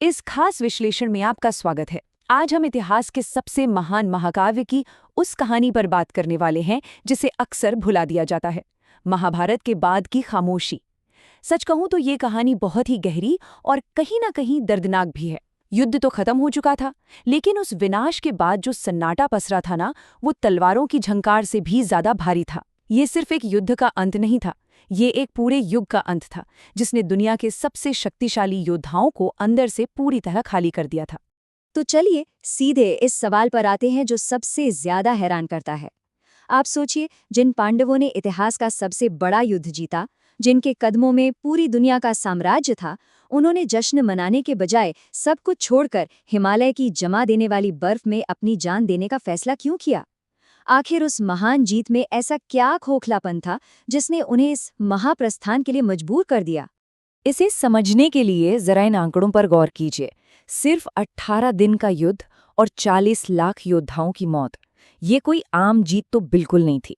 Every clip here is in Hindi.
इस खास विश्लेषण में आपका स्वागत है। आज हम इतिहास के सबसे महान महाकाव्य की उस कहानी पर बात करने वाले हैं जिसे अक्सर भुला दिया जाता है, महाभारत के बाद की खामोशी। सच कहूं तो ये कहानी बहुत ही गहरी और कहीं ना कहीं दर्दनाक भी है। युद्ध तो खत्म हो चुका था, लेकिन उस विनाश के बाद जो सन्नाटा पसरा था ना, वो तलवारों की झंकार से भी ज्यादा भारी था। ये सिर्फ एक युद्ध का अंत नहीं था, ये एक पूरे युग का अंत था जिसने दुनिया के सबसे शक्तिशाली योद्धाओं को अंदर से पूरी तरह खाली कर दिया था। तो चलिए सीधे इस सवाल पर आते हैं जो सबसे ज्यादा हैरान करता है। आप सोचिए, जिन पांडवों ने इतिहास का सबसे बड़ा युद्ध जीता, जिनके कदमों में पूरी दुनिया का साम्राज्य था, उन्होंने जश्न मनाने के बजाय सब कुछ छोड़कर हिमालय की जमा देने वाली बर्फ में अपनी जान देने का फैसला क्यों किया? आखिर उस महान जीत में ऐसा क्या खोखलापन था जिसने उन्हें इस महाप्रस्थान के लिए मजबूर कर दिया? इसे समझने के लिए जरा इन आंकड़ों पर गौर कीजिए। सिर्फ 18 दिन का युद्ध और 40 लाख योद्धाओं की मौत, ये कोई आम जीत तो बिल्कुल नहीं थी।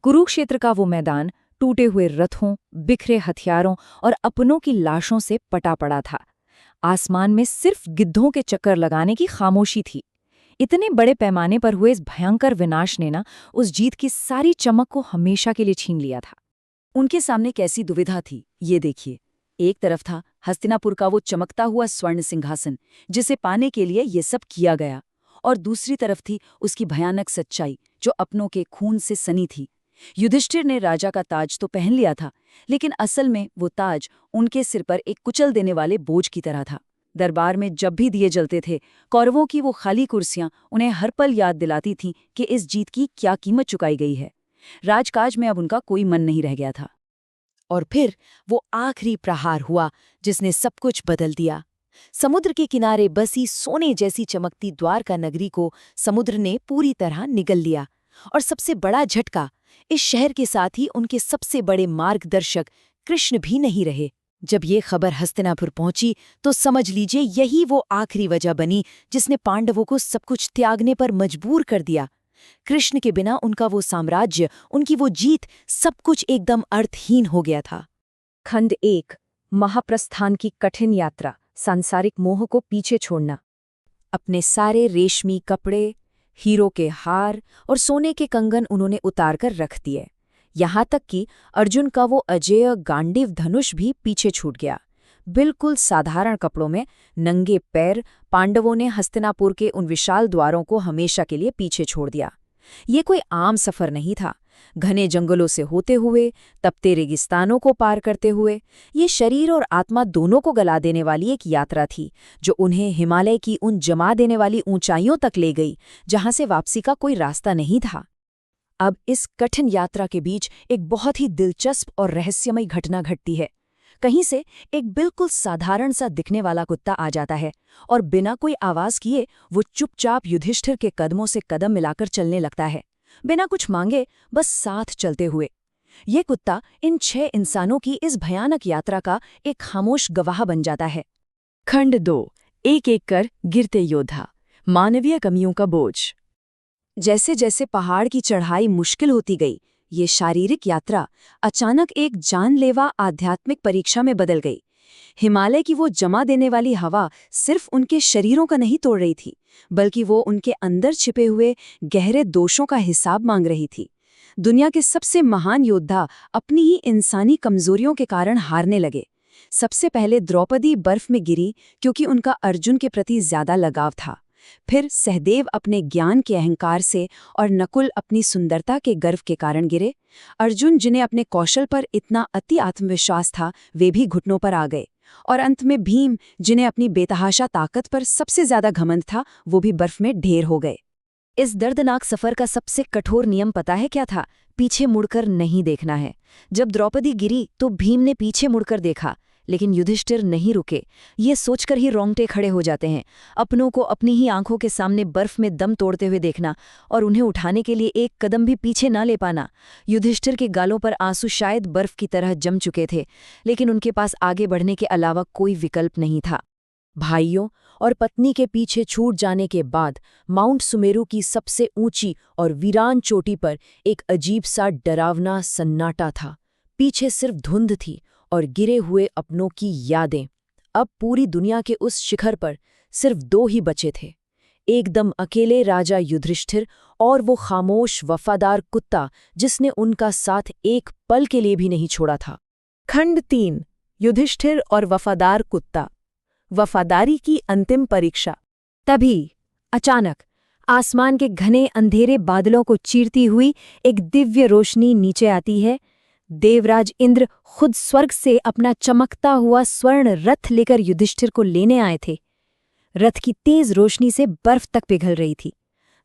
कुरुक्षेत्र का वो मैदान टूटे हुए रथों, बिखरे हथियारों और अपनों की लाशों से पटा पड़ा था। आसमान में सिर्फ गिद्धों के चक्कर लगाने की खामोशी थी। इतने बड़े पैमाने पर हुए इस भयंकर विनाश ने उस जीत की सारी चमक को हमेशा के लिए छीन लिया था। उनके सामने कैसी दुविधा थी, ये देखिए। एक तरफ था हस्तिनापुर का वो चमकता हुआ स्वर्ण सिंहासन, जिसे पाने के लिए ये सब किया गया, और दूसरी तरफ थी उसकी भयानक सच्चाई जो अपनों के खून से सनी थी। युधिष्ठिर ने राजा का ताज तो पहन लिया था, लेकिन असल में वो ताज उनके सिर पर एक कुचल देने वाले बोझ की तरह था। दरबार में जब भी दिए जलते थे, कौरवों की वो खाली कुर्सियां उन्हें हर पल याद दिलाती थीं कि इस जीत की क्या कीमत चुकाई गई है। राजकाज में अब उनका कोई मन नहीं रह गया था। और फिर वो आखिरी प्रहार हुआ जिसने सब कुछ बदल दिया। समुद्र के किनारे बसी सोने जैसी चमकती द्वारका नगरी को समुद्र ने पूरी तरह निगल लिया। और सबसे बड़ा झटका, इस शहर के साथ ही उनके सबसे बड़े मार्गदर्शक कृष्ण भी नहीं रहे। जब ये खबर हस्तिनापुर पहुंची तो समझ लीजिए यही वो आखिरी वजह बनी जिसने पांडवों को सब कुछ त्यागने पर मजबूर कर दिया। कृष्ण के बिना उनका वो साम्राज्य, उनकी वो जीत, सब कुछ एकदम अर्थहीन हो गया था। खंड 1, महाप्रस्थान की कठिन यात्रा, सांसारिक मोह को पीछे छोड़ना। अपने सारे रेशमी कपड़े, हीरो के हार और सोने के कंगन उन्होंने उतारकर रख दिए। यहाँ तक कि अर्जुन का वो अजेय गांडीव धनुष भी पीछे छूट गया। बिल्कुल साधारण कपड़ों में नंगे पैर पांडवों ने हस्तिनापुर के उन विशाल द्वारों को हमेशा के लिए पीछे छोड़ दिया। ये कोई आम सफर नहीं था। घने जंगलों से होते हुए, तपते रेगिस्तानों को पार करते हुए, ये शरीर और आत्मा दोनों को गला देने वाली एक यात्रा थी जो उन्हें हिमालय की उन जमा देने वाली ऊंचाइयों तक ले गई जहां से वापसी का कोई रास्ता नहीं था। अब इस कठिन यात्रा के बीच एक बहुत ही दिलचस्प और रहस्यमयी घटना घटती है। कहीं से एक बिल्कुल साधारण सा दिखने वाला कुत्ता आ जाता है और बिना कोई आवाज किए वो चुपचाप युधिष्ठिर के कदमों से कदम मिलाकर चलने लगता है, बिना कुछ मांगे, बस साथ चलते हुए। ये कुत्ता इन 6 इंसानों की इस भयानक यात्रा का एक खामोश गवाह बन जाता है। खंड 2, एक एक कर गिरते योद्धा, मानवीय कमियों का बोझ। जैसे जैसे पहाड़ की चढ़ाई मुश्किल होती गई, ये शारीरिक यात्रा अचानक एक जानलेवा आध्यात्मिक परीक्षा में बदल गई। हिमालय की वो जमा देने वाली हवा सिर्फ उनके शरीरों का नहीं तोड़ रही थी, बल्कि वो उनके अंदर छिपे हुए गहरे दोषों का हिसाब मांग रही थी। दुनिया के सबसे महान योद्धा अपनी ही इंसानी कमजोरियों के कारण हारने लगे। सबसे पहले द्रौपदी बर्फ में गिरी क्योंकि उनका अर्जुन के प्रति ज्यादा लगाव था। फिर सहदेव अपने ज्ञान के अहंकार से और नकुल अपनी सुंदरता के गर्व के कारण गिरे। अर्जुन, जिन्हें अपने कौशल पर इतना अति आत्मविश्वास था, वे भी घुटनों पर आ गए। और अंत में भीम, जिन्हें अपनी बेतहाशा ताकत पर सबसे ज्यादा घमंड था, वो भी बर्फ में ढेर हो गए। इस दर्दनाक सफर का सबसे कठोर नियम पता है क्या था? पीछे मुड़कर नहीं देखना है। जब द्रौपदी गिरी तो भीम ने पीछे मुड़कर देखा, लेकिन युधिष्ठिर नहीं रुके। ये सोचकर ही रोंगटे खड़े हो जाते हैं। अपनों को अपनी ही आंखों के सामने बर्फ में दम तोड़ते हुए देखना और उन्हें उठाने के लिए एक कदम भी पीछे ना ले पाना। युधिष्ठिर के गालों पर आंसू शायद बर्फ की तरह जम चुके थे, लेकिन उनके पास आगे बढ़ने के अलावा कोई विकल्प नहीं था। भाइयों और पत्नी के पीछे छूट जाने के बाद माउंट सुमेरु की सबसे ऊंची और वीरान चोटी पर एक अजीब सा डरावना सन्नाटा था। पीछे सिर्फ धुंध थी और गिरे हुए अपनों की यादें। अब पूरी दुनिया के उस शिखर पर सिर्फ 2 ही बचे थे, एकदम अकेले राजा युधिष्ठिर और वो खामोश वफादार कुत्ता जिसने उनका साथ एक पल के लिए भी नहीं छोड़ा था। खंड 3 युधिष्ठिर और वफादार कुत्ता। वफादारी की अंतिम परीक्षा। तभी अचानक आसमान के घने अंधेरे बादलों को चीरती हुई एक दिव्य रोशनी नीचे आती है। देवराज इंद्र खुद स्वर्ग से अपना चमकता हुआ स्वर्ण रथ लेकर युधिष्ठिर को लेने आए थे। रथ की तेज रोशनी से बर्फ तक पिघल रही थी।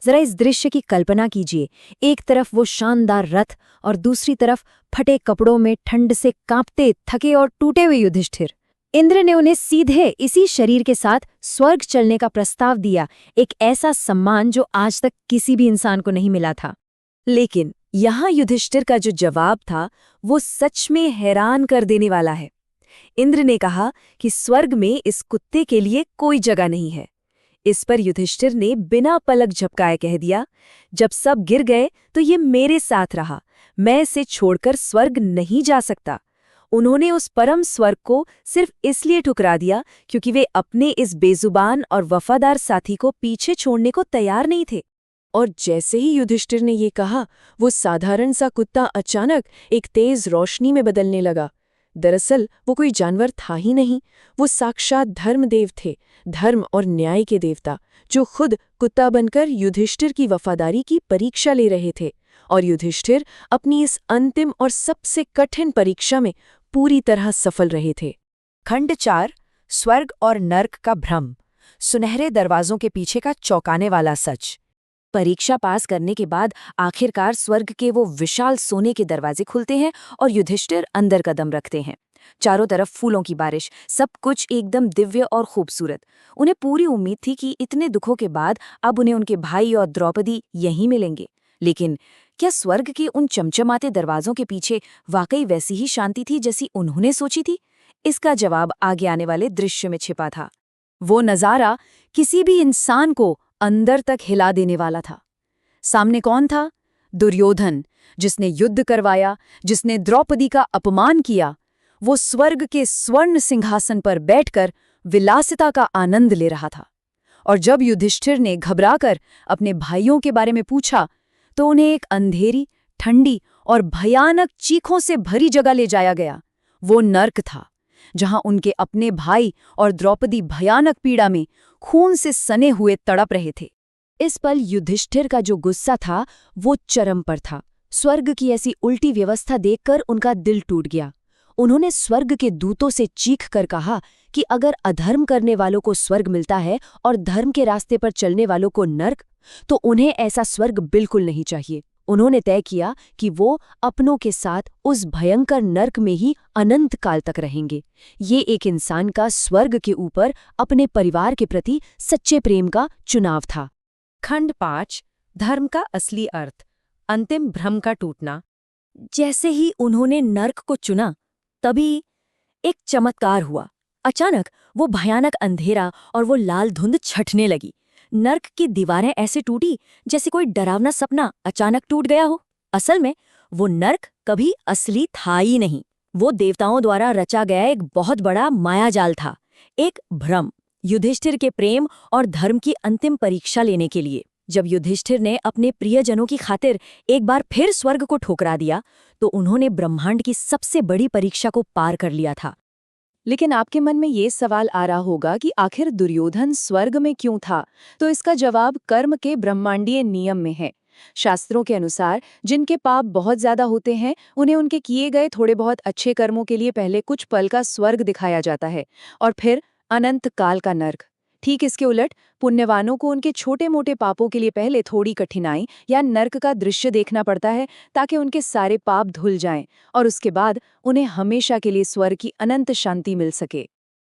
जरा इस दृश्य की कल्पना कीजिए, एक तरफ वो शानदार रथ और दूसरी तरफ फटे कपड़ों में ठंड से कांपते, थके और टूटे हुए युधिष्ठिर। इंद्र ने उन्हें सीधे इसी शरीर के साथ स्वर्ग चलने का प्रस्ताव दिया, एक ऐसा सम्मान जो आज तक किसी भी इंसान को नहीं मिला था। लेकिन यहाँ युधिष्ठिर का जो जवाब था वो सच में हैरान कर देने वाला है। इंद्र ने कहा कि स्वर्ग में इस कुत्ते के लिए कोई जगह नहीं है। इस पर युधिष्ठिर ने बिना पलक झपकाए कह दिया, जब सब गिर गए तो ये मेरे साथ रहा, मैं इसे छोड़कर स्वर्ग नहीं जा सकता। उन्होंने उस परम स्वर्ग को सिर्फ इसलिए ठुकरा दिया क्योंकि वे अपने इस बेजुबान और वफादार साथी को पीछे छोड़ने को तैयार नहीं थे। और जैसे ही युधिष्ठिर ने ये कहा, वो साधारण सा कुत्ता अचानक एक तेज रोशनी में बदलने लगा। दरअसल वो कोई जानवर था ही नहीं, वो साक्षात धर्मदेव थे, धर्म और न्याय के देवता, जो खुद कुत्ता बनकर युधिष्ठिर की वफादारी की परीक्षा ले रहे थे। और युधिष्ठिर अपनी इस अंतिम और सबसे कठिन परीक्षा में पूरी तरह सफल रहे थे। खंड 4 स्वर्ग और नर्क का भ्रम। सुनहरे दरवाजों के पीछे का चौंकाने वाला सच। परीक्षा पास करने के बाद आखिरकार स्वर्ग के वो विशाल सोने के दरवाजे खुलते हैं और युधिष्ठिर अंदर कदम रखते हैं। चारों तरफ फूलों की बारिश, सब कुछ एकदम दिव्य और खूबसूरत। उन्हें पूरी उम्मीद थी कि इतने दुखों के बाद अब उन्हें उनके भाई और द्रौपदी यहीं मिलेंगे। लेकिन क्या स्वर्ग के उन चमचमाते दरवाजों के पीछे वाकई वैसी ही शांति थी जैसी उन्होंने सोची थी? इसका जवाब आगे आने वाले दृश्य में छिपा था। वो नज़ारा किसी भी इंसान को अंदर तक हिला देने वाला था। सामने कौन था? दुर्योधन, जिसने युद्ध करवाया, जिसने द्रौपदी का अपमान किया। वो स्वर्ग के स्वर्ण सिंहासन पर बैठकर विलासिता का आनंद ले रहा था। और जब युधिष्ठिर ने घबराकर अपने भाइयों के बारे में पूछा तो उन्हें एक अंधेरी, ठंडी और भयानक चीखों से भरी जगह ले जाया गया। वो नर्क था, जहां उनके अपने भाई और द्रौपदी भयानक पीड़ा में खून से सने हुए तड़प रहे थे। इस पल युधिष्ठिर का जो गुस्सा था वो चरम पर था। स्वर्ग की ऐसी उल्टी व्यवस्था देखकर उनका दिल टूट गया। उन्होंने स्वर्ग के दूतों से चीख कर कहा कि अगर अधर्म करने वालों को स्वर्ग मिलता है और धर्म के रास्ते पर चलने वालों को नर्क, तो उन्हें ऐसा स्वर्ग बिल्कुल नहीं चाहिए। उन्होंने तय किया कि वो अपनों के साथ उस भयंकर नर्क में ही अनंत काल तक रहेंगे। ये एक इंसान का स्वर्ग के ऊपर अपने परिवार के प्रति सच्चे प्रेम का चुनाव था। खंड 5 धर्म का असली अर्थ। अंतिम भ्रम का टूटना। जैसे ही उन्होंने नर्क को चुना, तभी एक चमत्कार हुआ। अचानक वो भयानक अंधेरा और वो लाल धुंध छटने लगी। नर्क की दीवारें ऐसे टूटी जैसे कोई डरावना सपना अचानक टूट गया हो। असल में वो नर्क कभी असली था ही नहीं। वो देवताओं द्वारा रचा गया एक बहुत बड़ा मायाजाल था, एक भ्रम, युधिष्ठिर के प्रेम और धर्म की अंतिम परीक्षा लेने के लिए। जब युधिष्ठिर ने अपने प्रियजनों की खातिर एक बार फिर स्वर्ग को ठुकरा दिया, तो उन्होंने ब्रह्मांड की सबसे बड़ी परीक्षा को पार कर लिया था। लेकिन आपके मन में ये सवाल आ रहा होगा कि आखिर दुर्योधन स्वर्ग में क्यों था? तो इसका जवाब कर्म के ब्रह्मांडीय नियम में है। शास्त्रों के अनुसार जिनके पाप बहुत ज्यादा होते हैं, उन्हें उनके किए गए थोड़े बहुत अच्छे कर्मों के लिए पहले कुछ पल का स्वर्ग दिखाया जाता है और फिर अनंत काल का नर्क। ठीक इसके उलट पुण्यवानों को उनके छोटे मोटे पापों के लिए पहले थोड़ी कठिनाई या नर्क का दृश्य देखना पड़ता है, ताकि उनके सारे पाप धुल जाएं और उसके बाद उन्हें हमेशा के लिए स्वर्ग की अनंत शांति मिल सके।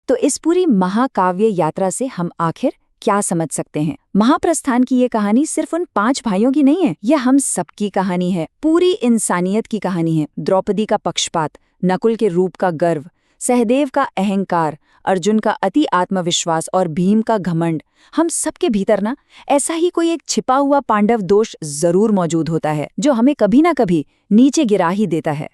तो इस पूरी महाकाव्य यात्रा से हम आखिर क्या समझ सकते हैं? महाप्रस्थान की ये कहानी सिर्फ उन 5 भाइयों की नहीं है, यह हम सबकी कहानी है, पूरी इंसानियत की कहानी है। द्रौपदी का पक्षपात, नकुल के रूप का गर्व, सहदेव का अहंकार, अर्जुन का अति आत्मविश्वास और भीम का घमंड। हम सबके भीतर ना ऐसा ही कोई एक छिपा हुआ पांडव दोष जरूर मौजूद होता है, जो हमें कभी ना कभी नीचे गिरा ही देता है।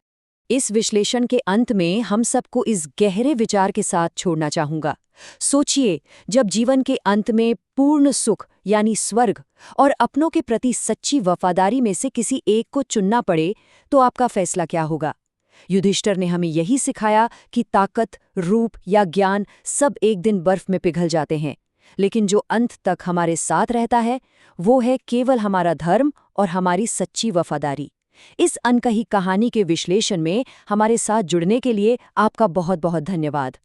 इस विश्लेषण के अंत में हम सबको इस गहरे विचार के साथ छोड़ना चाहूंगा। सोचिए, जब जीवन के अंत में पूर्ण सुख यानी स्वर्ग और अपनों के प्रति सच्ची वफादारी में से किसी एक को चुनना पड़े, तो आपका फैसला क्या होगा? युधिष्ठिर ने हमें यही सिखाया कि ताकत, रूप या ज्ञान सब एक दिन बर्फ में पिघल जाते हैं, लेकिन जो अंत तक हमारे साथ रहता है वो है केवल हमारा धर्म और हमारी सच्ची वफादारी। इस अनकही कहानी के विश्लेषण में हमारे साथ जुड़ने के लिए आपका बहुत बहुत धन्यवाद।